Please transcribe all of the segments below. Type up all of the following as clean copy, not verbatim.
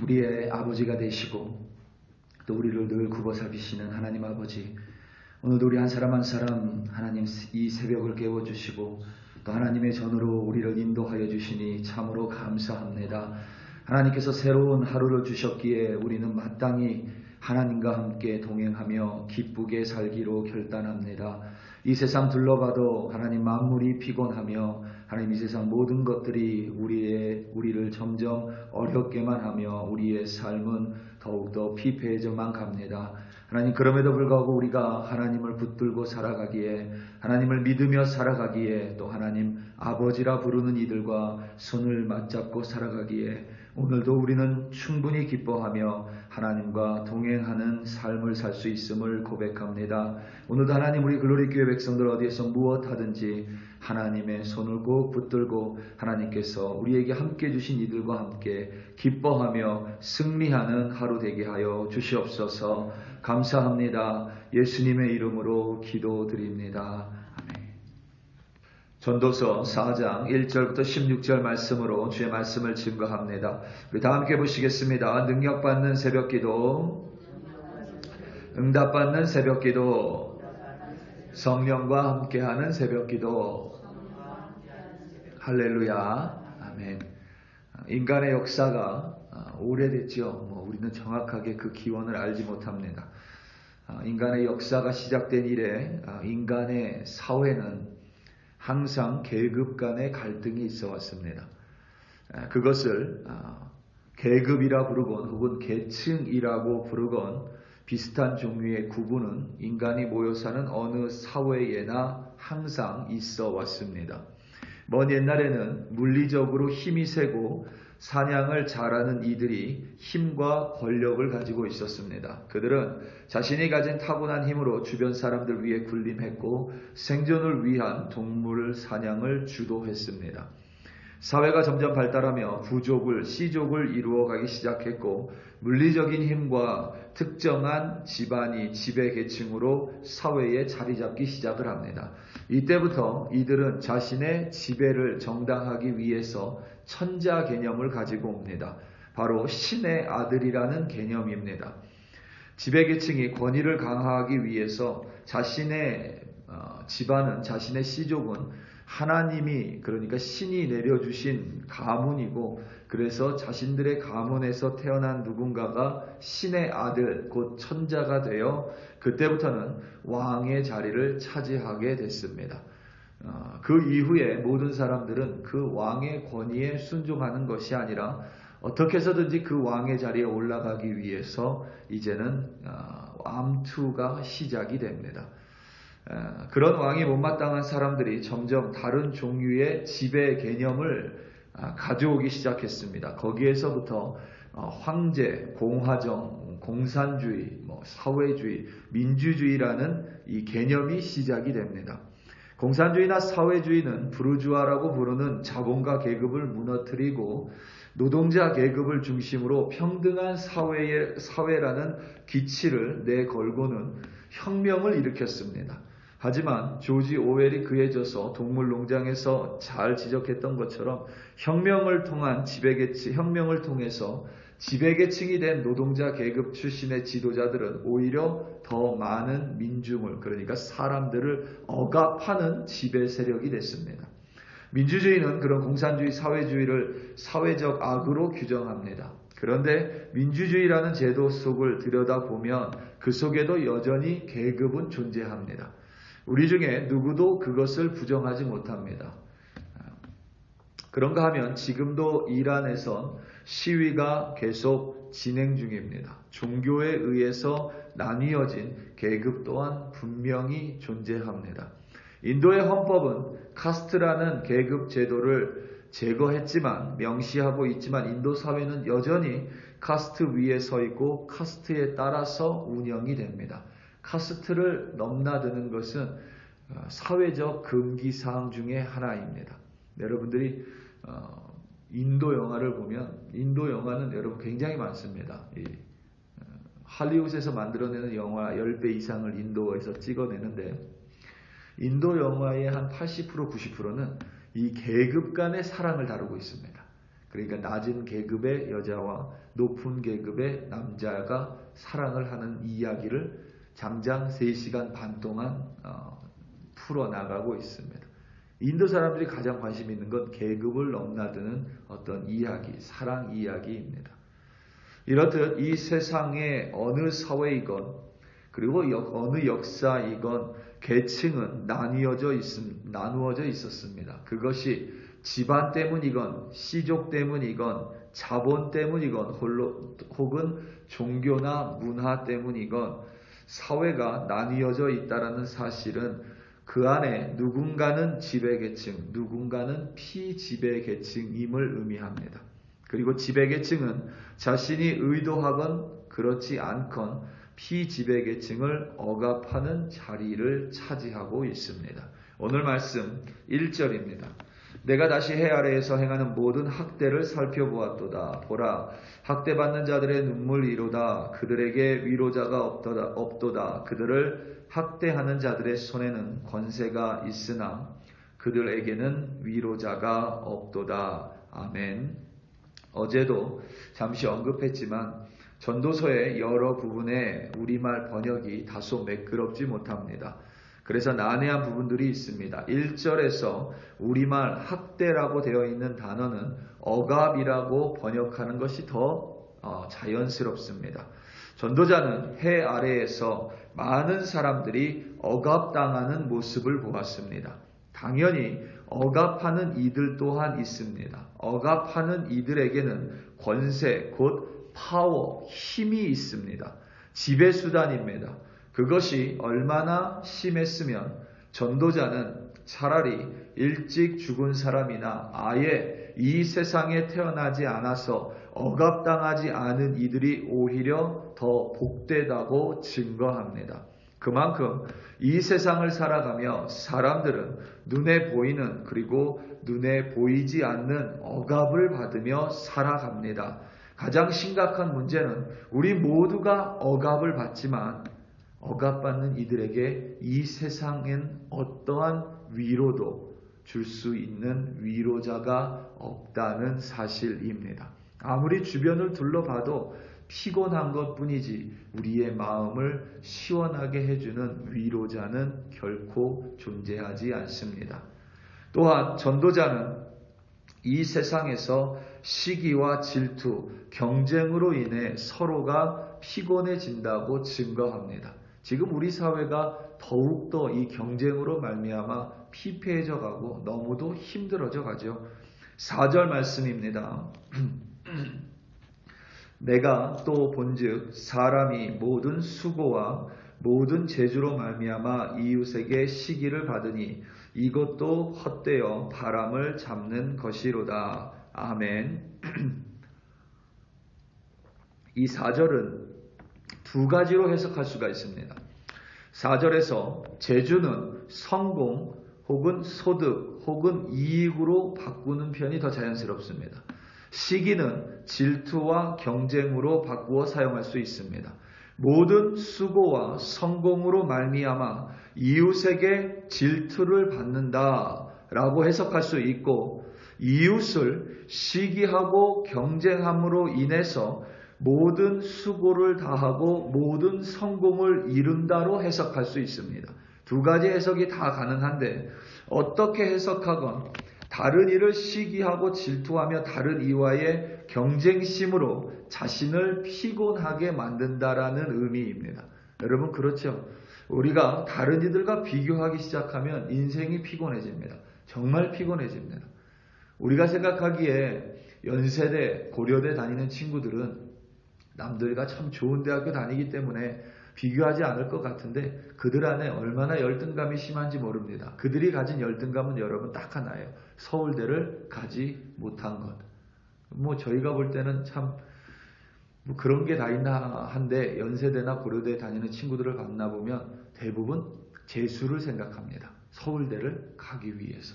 우리의 아버지가 되시고 또 우리를 늘 굽어 살피시는 하나님 아버지, 오늘도 우리 한 사람 한 사람 하나님 이 새벽을 깨워주시고 또 하나님의 전으로 우리를 인도하여 주시니 참으로 감사합니다. 하나님께서 새로운 하루를 주셨기에 우리는 마땅히 하나님과 함께 동행하며 기쁘게 살기로 결단합니다. 이 세상 둘러봐도 하나님 만물이 피곤하며 하나님 이 세상 모든 것들이 우리를 점점 어렵게만 하며 우리의 삶은 더욱더 피폐해져만 갑니다. 하나님, 그럼에도 불구하고 우리가 하나님을 붙들고 살아가기에, 하나님을 믿으며 살아가기에, 또 하나님 아버지라 부르는 이들과 손을 맞잡고 살아가기에 오늘도 우리는 충분히 기뻐하며 하나님과 동행하는 삶을 살 수 있음을 고백합니다. 오늘도 하나님, 우리 글로리교회 백성들 어디에서 무엇하든지 하나님의 손을 꼭 붙들고 하나님께서 우리에게 함께 주신 이들과 함께 기뻐하며 승리하는 하루 되게 하여 주시옵소서. 감사합니다. 예수님의 이름으로 기도드립니다. 아멘. 전도서 4장 1절부터 16절 말씀으로 주의 말씀을 증거합니다. 우리 다 함께 보시겠습니다. 능력받는 새벽기도, 응답받는 새벽기도, 성령과 함께하는 새벽기도. 할렐루야. 아멘. 인간의 역사가 오래됐죠. 우리는 정확하게 그 기원을 알지 못합니다. 인간의 역사가 시작된 이래 인간의 사회는 항상 계급 간의 갈등이 있어 왔습니다. 그것을 계급이라 부르건 혹은 계층이라고 부르건 비슷한 종류의 구분은 인간이 모여 사는 어느 사회에나 항상 있어 왔습니다. 먼 옛날에는 물리적으로 힘이 세고 사냥을 잘하는 이들이 힘과 권력을 가지고 있었습니다. 그들은 자신이 가진 타고난 힘으로 주변 사람들 위해 군림했고 생존을 위한 동물 사냥을 주도했습니다. 사회가 점점 발달하며 부족을, 씨족을 이루어가기 시작했고 물리적인 힘과 특정한 집안이 지배계층으로 사회에 자리 잡기 시작을 합니다. 이때부터 이들은 자신의 지배를 정당하기 위해서 천자 개념을 가지고 옵니다. 바로 신의 아들이라는 개념입니다. 지배계층이 권위를 강화하기 위해서 자신의 집안은, 자신의 씨족은 하나님이, 그러니까 신이 내려주신 가문이고, 그래서 자신들의 가문에서 태어난 누군가가 신의 아들, 곧 천자가 되어 그때부터는 왕의 자리를 차지하게 됐습니다. 그 이후에 모든 사람들은 그 왕의 권위에 순종하는 것이 아니라 어떻게 해서든지 그 왕의 자리에 올라가기 위해서 이제는 암투가 시작이 됩니다. 그런 왕이 못마땅한 사람들이 점점 다른 종류의 지배 개념을 가져오기 시작했습니다. 거기에서부터 황제, 공화정, 공산주의, 사회주의, 민주주의라는 이 개념이 시작이 됩니다. 공산주의나 사회주의는 부르주아라고 부르는 자본가 계급을 무너뜨리고 노동자 계급을 중심으로 평등한 사회라는 기치를 내걸고는 혁명을 일으켰습니다. 하지만 조지 오웰이 그해져서 동물농장에서 잘 지적했던 것처럼 혁명을 통해서 지배계층이 된 노동자 계급 출신의 지도자들은 오히려 더 많은 민중을, 그러니까 사람들을 억압하는 지배 세력이 됐습니다. 민주주의는 그런 공산주의, 사회주의를 사회적 악으로 규정합니다. 그런데 민주주의라는 제도 속을 들여다보면 그 속에도 여전히 계급은 존재합니다. 우리 중에 누구도 그것을 부정하지 못합니다. 그런가 하면 지금도 이란에선 시위가 계속 진행 중입니다. 종교에 의해서 나뉘어진 계급 또한 분명히 존재합니다. 인도의 헌법은 카스트라는 계급 제도를 제거했지만, 명시하고 있지만 인도 사회는 여전히 카스트 위에 서 있고 카스트에 따라서 운영이 됩니다. 카스트를 넘나드는 것은 사회적 금기사항 중에 하나입니다. 여러분들이 인도 영화를 보면, 인도 영화는 여러분 굉장히 많습니다. 할리우드에서 만들어내는 영화 10배 이상을 인도에서 찍어내는데, 인도 영화의 한 80%, 90%는 이 계급 간의 사랑을 다루고 있습니다. 그러니까 낮은 계급의 여자와 높은 계급의 남자가 사랑을 하는 이야기를 장장 3시간 반 동안 풀어나가고 있습니다. 인도 사람들이 가장 관심 있는 건 계급을 넘나드는 어떤 이야기, 사랑 이야기입니다. 이렇듯 이 세상의 어느 사회이건 그리고 어느 역사이건 계층은 나누어져 있었습니다. 그것이 집안 때문이건 시족 때문이건 자본 때문이건 혹은 종교나 문화 때문이건 사회가 나뉘어져 있다는 사실은 그 안에 누군가는 지배계층, 누군가는 피지배계층임을 의미합니다. 그리고 지배계층은 자신이 의도하건 그렇지 않건 피지배계층을 억압하는 자리를 차지하고 있습니다. 오늘 말씀 1절입니다. 내가 다시 해 아래에서 행하는 모든 학대를 살펴보았도다. 보라, 학대받는 자들의 눈물이로다. 그들에게 위로자가 없도다. 그들을 학대하는 자들의 손에는 권세가 있으나 그들에게는 위로자가 없도다. 아멘. 어제도 잠시 언급했지만 전도서의 여러 부분에 우리말 번역이 다소 매끄럽지 못합니다. 그래서 난해한 부분들이 있습니다. 1절에서 우리말 학대라고 되어 있는 단어는 억압이라고 번역하는 것이 더 자연스럽습니다. 전도자는 해 아래에서 많은 사람들이 억압당하는 모습을 보았습니다. 당연히 억압하는 이들 또한 있습니다. 억압하는 이들에게는 권세, 곧 파워, 힘이 있습니다. 지배수단입니다. 그것이 얼마나 심했으면 전도자는 차라리 일찍 죽은 사람이나 아예 이 세상에 태어나지 않아서 억압당하지 않은 이들이 오히려 더 복되다고 증거합니다. 그만큼 이 세상을 살아가며 사람들은 눈에 보이는 그리고 눈에 보이지 않는 억압을 받으며 살아갑니다. 가장 심각한 문제는 우리 모두가 억압을 받지만 억압받는 이들에게 이 세상엔 어떠한 위로도 줄 수 있는 위로자가 없다는 사실입니다. 아무리 주변을 둘러봐도 피곤한 것뿐이지 우리의 마음을 시원하게 해주는 위로자는 결코 존재하지 않습니다. 또한 전도자는 이 세상에서 시기와 질투, 경쟁으로 인해 서로가 피곤해진다고 증거합니다. 지금 우리 사회가 더욱더 이 경쟁으로 말미암아 피폐해져 가고 너무도 힘들어져 가죠. 4절 말씀입니다. 내가 또 본즉 사람이 모든 수고와 모든 재주로 말미암아 이웃에게 시기를 받으니 이것도 헛되어 바람을 잡는 것이로다. 아멘. 이 4절은 두 가지로 해석할 수가 있습니다. 4절에서 재주는 성공 혹은 소득 혹은 이익으로 바꾸는 편이 더 자연스럽습니다. 시기는 질투와 경쟁으로 바꾸어 사용할 수 있습니다. 모든 수고와 성공으로 말미암아 이웃에게 질투를 받는다라고 해석할 수 있고, 이웃을 시기하고 경쟁함으로 인해서 모든 수고를 다하고 모든 성공을 이룬다로 해석할 수 있습니다. 두 가지 해석이 다 가능한데 어떻게 해석하건 다른 이를 시기하고 질투하며 다른 이와의 경쟁심으로 자신을 피곤하게 만든다라는 의미입니다. 여러분 그렇죠? 우리가 다른 이들과 비교하기 시작하면 인생이 피곤해집니다. 정말 피곤해집니다. 우리가 생각하기에 연세대, 고려대 다니는 친구들은 남들과 참 좋은 대학교 다니기 때문에 비교하지 않을 것 같은데 그들 안에 얼마나 열등감이 심한지 모릅니다. 그들이 가진 열등감은 여러분 딱 하나예요. 서울대를 가지 못한 것. 저희가 볼 때는 참 그런 게 다 있나 한데 연세대나 고려대 다니는 친구들을 만나보면 대부분 재수를 생각합니다. 서울대를 가기 위해서.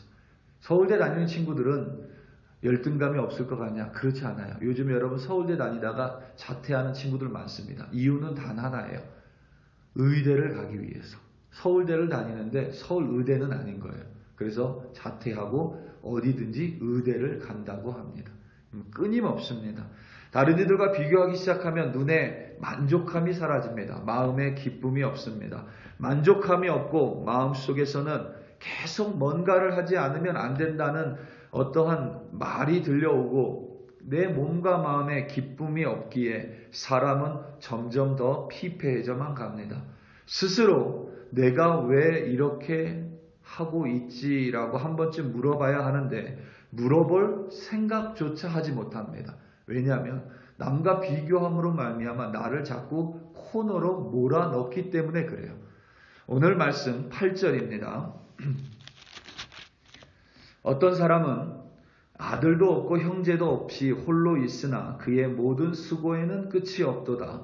서울대 다니는 친구들은 열등감이 없을 것 같냐? 그렇지 않아요. 요즘 여러분 서울대 다니다가 자퇴하는 친구들 많습니다. 이유는 단 하나예요. 의대를 가기 위해서. 서울대를 다니는데 서울의대는 아닌 거예요. 그래서 자퇴하고 어디든지 의대를 간다고 합니다. 끊임없습니다. 다른 이들과 비교하기 시작하면 눈에 만족함이 사라집니다. 마음에 기쁨이 없습니다. 만족함이 없고 마음속에서는 계속 뭔가를 하지 않으면 안 된다는 어떠한 말이 들려오고 내 몸과 마음에 기쁨이 없기에 사람은 점점 더 피폐해져만 갑니다. 스스로 내가 왜 이렇게 하고 있지라고 한 번쯤 물어봐야 하는데 물어볼 생각조차 하지 못합니다. 왜냐하면 남과 비교함으로 말미암아 나를 자꾸 코너로 몰아넣기 때문에 그래요. 오늘 말씀 8절입니다. 어떤 사람은 아들도 없고 형제도 없이 홀로 있으나 그의 모든 수고에는 끝이 없도다.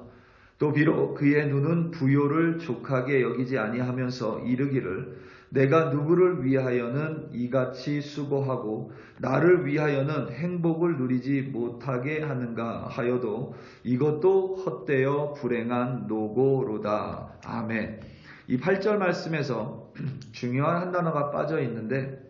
또 비록 그의 눈은 부요를 족하게 여기지 아니하면서 이르기를 내가 누구를 위하여는 이같이 수고하고 나를 위하여는 행복을 누리지 못하게 하는가 하여도 이것도 헛되어 불행한 노고로다. 아멘. 이 8절 말씀에서 중요한 한 단어가 빠져 있는데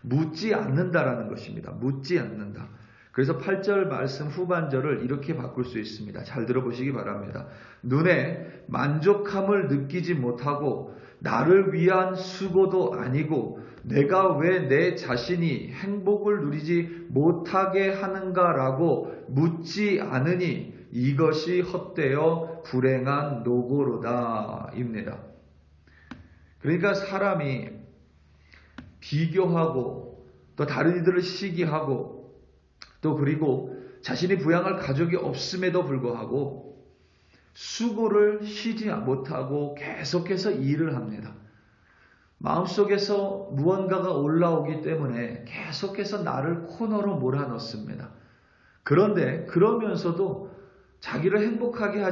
묻지 않는다라는 것입니다. 묻지 않는다. 그래서 8절 말씀 후반절을 이렇게 바꿀 수 있습니다. 잘 들어보시기 바랍니다. 눈에 만족함을 느끼지 못하고 나를 위한 수고도 아니고 내가 왜 내 자신이 행복을 누리지 못하게 하는가라고 묻지 않으니 이것이 헛되어 불행한 노고로다 입니다. 그러니까 사람이 비교하고 또 다른 이들을 시기하고 또 그리고 자신이 부양할 가족이 없음에도 불구하고 수고를 쉬지 못하고 계속해서 일을 합니다. 마음속에서 무언가가 올라오기 때문에 계속해서 나를 코너로 몰아넣습니다. 그런데 그러면서도 자기를 행복하게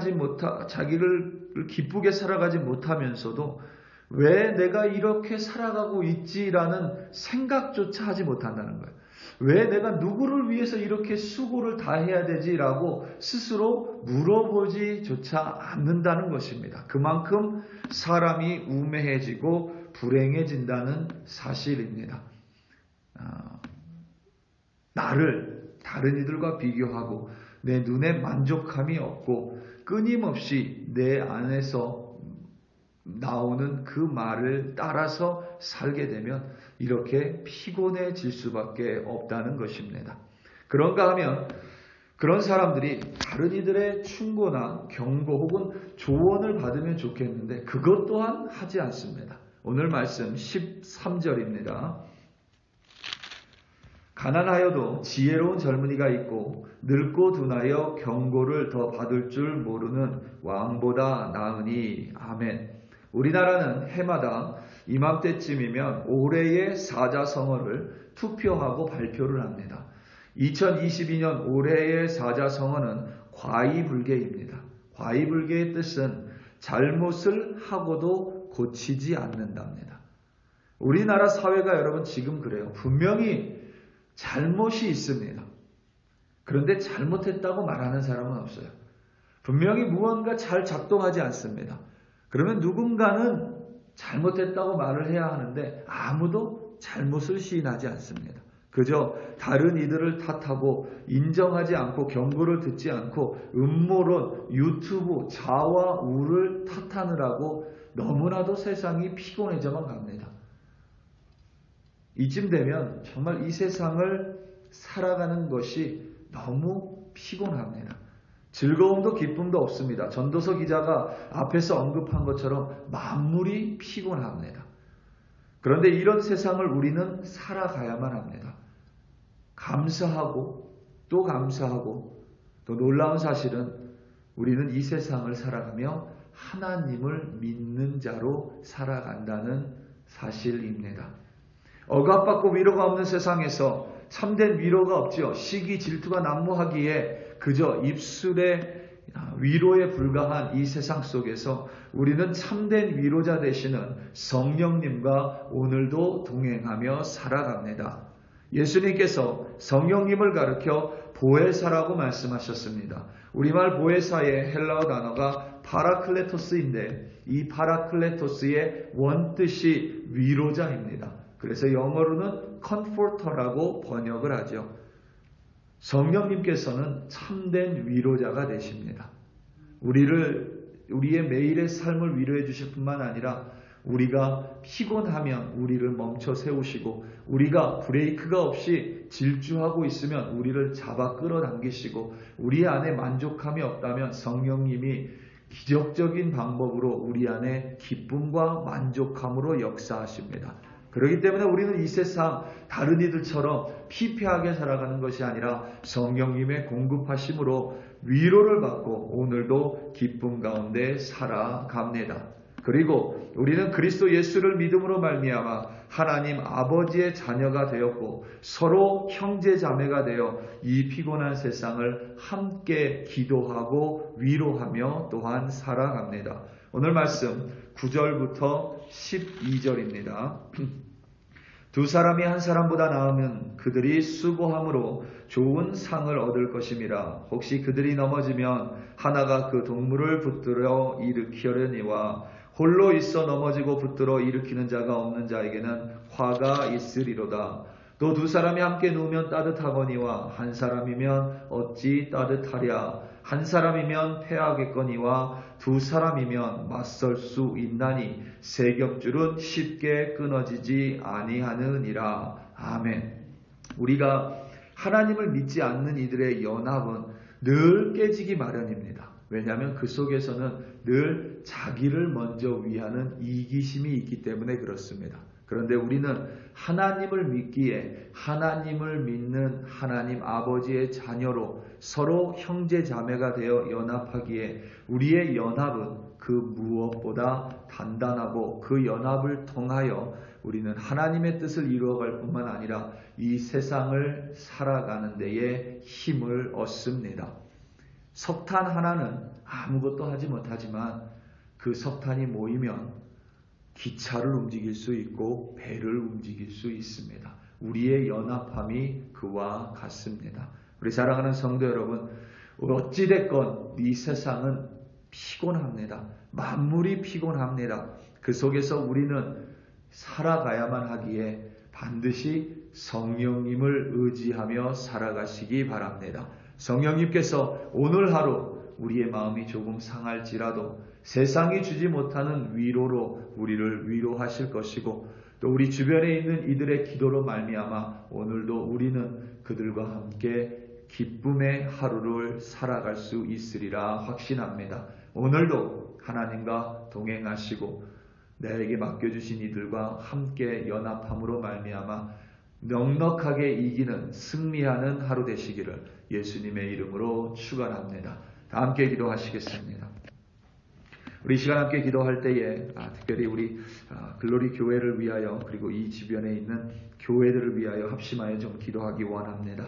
자기를 기쁘게 살아가지 못하면서도 왜 내가 이렇게 살아가고 있지라는 생각조차 하지 못한다는 거예요. 왜 내가 누구를 위해서 이렇게 수고를 다해야 되지라고 스스로 물어보지조차 않는다는 것입니다. 그만큼 사람이 우매해지고 불행해진다는 사실입니다. 나를 다른 이들과 비교하고 내 눈에 만족함이 없고 끊임없이 내 안에서 나오는 그 말을 따라서 살게 되면 이렇게 피곤해질 수밖에 없다는 것입니다. 그런가 하면 그런 사람들이 다른 이들의 충고나 경고 혹은 조언을 받으면 좋겠는데 그것 또한 하지 않습니다. 오늘 말씀 13절입니다. 가난하여도 지혜로운 젊은이가 있고 늙고 둔하여 경고를 더 받을 줄 모르는 왕보다 나으니. 아멘. 우리나라는 해마다 이맘때쯤이면 올해의 사자성어를 투표하고 발표를 합니다. 2022년 올해의 사자성어는 과이불개입니다. 과이불개의 뜻은 잘못을 하고도 고치지 않는답니다. 우리나라 사회가 여러분 지금 그래요. 분명히 잘못이 있습니다. 그런데 잘못했다고 말하는 사람은 없어요. 분명히 무언가 잘 작동하지 않습니다. 그러면 누군가는 잘못했다고 말을 해야 하는데 아무도 잘못을 시인하지 않습니다. 그저 다른 이들을 탓하고 인정하지 않고 경고를 듣지 않고 음모론, 유튜브, 자와 우를 탓하느라고 너무나도 세상이 피곤해져만 갑니다. 이쯤 되면 정말 이 세상을 살아가는 것이 너무 피곤합니다. 즐거움도 기쁨도 없습니다. 전도서 기자가 앞에서 언급한 것처럼 만물이 피곤합니다. 그런데 이런 세상을 우리는 살아가야만 합니다. 감사하고 또 감사하고 또 놀라운 사실은 우리는 이 세상을 살아가며 하나님을 믿는 자로 살아간다는 사실입니다. 억압받고 위로가 없는 세상에서 참된 위로가 없지요. 시기 질투가 난무하기에 그저 입술의 위로에 불과한 이 세상 속에서 우리는 참된 위로자 되시는 성령님과 오늘도 동행하며 살아갑니다. 예수님께서 성령님을 가르쳐 보혜사라고 말씀하셨습니다. 우리말 보혜사의 헬라어 단어가 파라클레토스인데 이 파라클레토스의 원뜻이 위로자입니다. 그래서 영어로는 comforter라고 번역을 하죠. 성령님께서는 참된 위로자가 되십니다. 우리의 매일의 삶을 위로해 주실 뿐만 아니라 우리가 피곤하면 우리를 멈춰 세우시고, 우리가 브레이크가 없이 질주하고 있으면 우리를 잡아 끌어당기시고, 우리 안에 만족함이 없다면 성령님이 기적적인 방법으로 우리 안에 기쁨과 만족함으로 역사하십니다. 그렇기 때문에 우리는 이 세상 다른 이들처럼 피폐하게 살아가는 것이 아니라 성령님의 공급하심으로 위로를 받고 오늘도 기쁨 가운데 살아갑니다. 그리고 우리는 그리스도 예수를 믿음으로 말미암아 하나님 아버지의 자녀가 되었고 서로 형제 자매가 되어 이 피곤한 세상을 함께 기도하고 위로하며 또한 살아갑니다. 오늘 말씀 9절부터 12절입니다. 두 사람이 한 사람보다 나으면 그들이 수고함으로 좋은 상을 얻을 것임이라. 혹시 그들이 넘어지면 하나가 그 동물을 붙들어 일으키려니와 홀로 있어 넘어지고 붙들어 일으키는 자가 없는 자에게는 화가 있으리로다. 또 두 사람이 함께 누우면 따뜻하거니와 한 사람이면 어찌 따뜻하랴. 한 사람이면 패하겠거니와 두 사람이면 맞설 수 있나니 세 겹줄은 쉽게 끊어지지 아니하느니라. 아멘. 우리가 하나님을 믿지 않는 이들의 연합은 늘 깨지기 마련입니다. 왜냐하면 그 속에서는 늘 자기를 먼저 위하는 이기심이 있기 때문에 그렇습니다. 그런데 우리는 하나님을 믿기에 하나님을 믿는 하나님 아버지의 자녀로 서로 형제 자매가 되어 연합하기에 우리의 연합은 그 무엇보다 단단하고 그 연합을 통하여 우리는 하나님의 뜻을 이루어갈 뿐만 아니라 이 세상을 살아가는 데에 힘을 얻습니다. 석탄 하나는 아무것도 하지 못하지만 그 석탄이 모이면 기차를 움직일 수 있고 배를 움직일 수 있습니다. 우리의 연합함이 그와 같습니다. 우리 사랑하는 성도 여러분, 어찌됐건 이 세상은 피곤합니다. 만물이 피곤합니다. 그 속에서 우리는 살아가야만 하기에 반드시 성령님을 의지하며 살아가시기 바랍니다. 성령님께서 오늘 하루 우리의 마음이 조금 상할지라도 세상이 주지 못하는 위로로 우리를 위로하실 것이고, 또 우리 주변에 있는 이들의 기도로 말미암아 오늘도 우리는 그들과 함께 기쁨의 하루를 살아갈 수 있으리라 확신합니다. 오늘도 하나님과 동행하시고 내게 맡겨주신 이들과 함께 연합함으로 말미암아 넉넉하게 이기는 승리하는 하루 되시기를 예수님의 이름으로 축원합니다. 다 함께 기도하시겠습니다. 우리 시간 함께 기도할 때에 특별히 우리 글로리 교회를 위하여 그리고 이 주변에 있는 교회들을 위하여 합심하여 좀 기도하기 원합니다.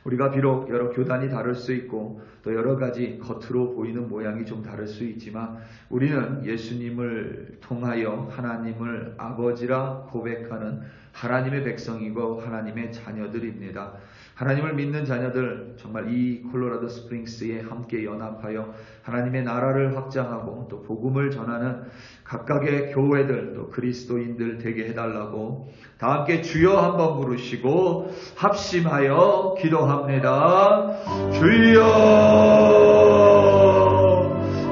우리가 비록 여러 교단이 다를 수 있고 또 여러 가지 겉으로 보이는 모양이 좀 다를 수 있지만 우리는 예수님을 통하여 하나님을 아버지라 고백하는 하나님의 백성이고 하나님의 자녀들입니다. 하나님을 믿는 자녀들 정말 이 콜로라도 스프링스에 함께 연합하여 하나님의 나라를 확장하고 또 복음을 전하는 각각의 교회들 또 그리스도인들 되게 해달라고 다 함께 주여 한번 부르시고 합심하여 기도합니다. 주여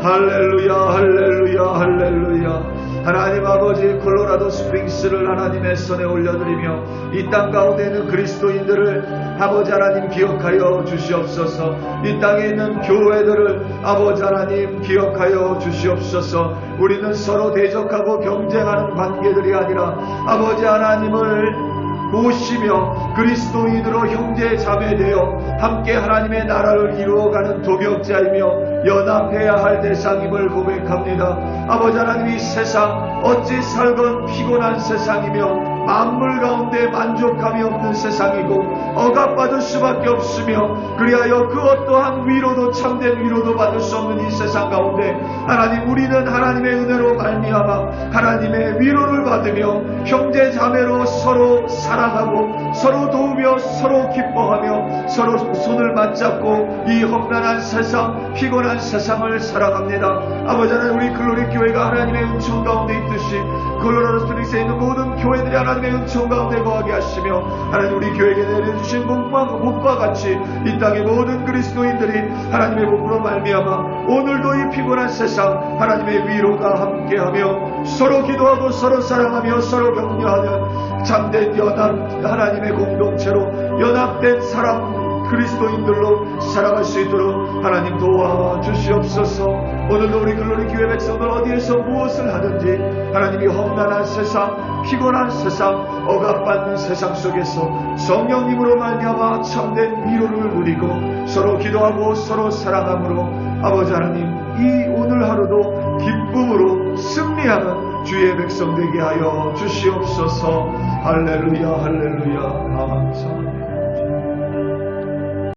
할렐루야 할렐루야 할렐루야. 하나님 아버지 콜로라도 스프링스를 하나님의 손에 올려드리며 이 땅 가운데 있는 그리스도인들을 아버지 하나님 기억하여 주시옵소서. 이 땅에 있는 교회들을 아버지 하나님 기억하여 주시옵소서. 우리는 서로 대적하고 경쟁하는 관계들이 아니라 아버지 하나님을 모시며 그리스도인으로 형제 자매되어 함께 하나님의 나라를 이루어가는 도벽자이며 연합해야 할 대상임을 고백합니다. 아버지 하나님 이 세상 어찌 살건 피곤한 세상이며 만물 가운데 만족감이 없는 세상이고 억압받을 수밖에 없으며 그리하여 그 어떠한 위로도 참된 위로도 받을 수 없는 이 세상 가운데 하나님 우리는 하나님의 은혜로 말미암아 하나님의 위로를 받으며 형제 자매로 서로 사랑하고 서로 도우며 서로 기뻐하며 서로 손을 맞잡고 이 험난한 세상 피곤한 세상을 살아갑니다. 아버지 하나님 우리 글로리 교회가 하나님의 은총 가운데 있듯이 콜로라도 스프링스에 있는 모든 교회들이 하나님 하나님의 은총 가운데 거하게 하시며 하나님 우리 교회에게 내려주신 복과 같이 이 땅의 모든 그리스도인들이 하나님의 복으로 말미암아 오늘도 이 피곤한 세상 하나님의 위로가 함께하며 서로 기도하고 서로 사랑하며 서로 격려하는 참된 연합 하나님의 공동체로 연합된 사랑 그리스도인들로 살아갈 수 있도록 하나님 도와주시옵소서. 오늘도 우리 글로리 교회 백성들 어디에서 무엇을 하든지 하나님이 험난한 세상, 피곤한 세상, 억압받는 세상 속에서 성령님으로 말미암아 참된 위로를 누리고 서로 기도하고 서로 사랑함으로 아버지 하나님 이 오늘 하루도 기쁨으로 승리하는 주의 백성 되게 하여 주시옵소서. 할렐루야 할렐루야. 감사합니다.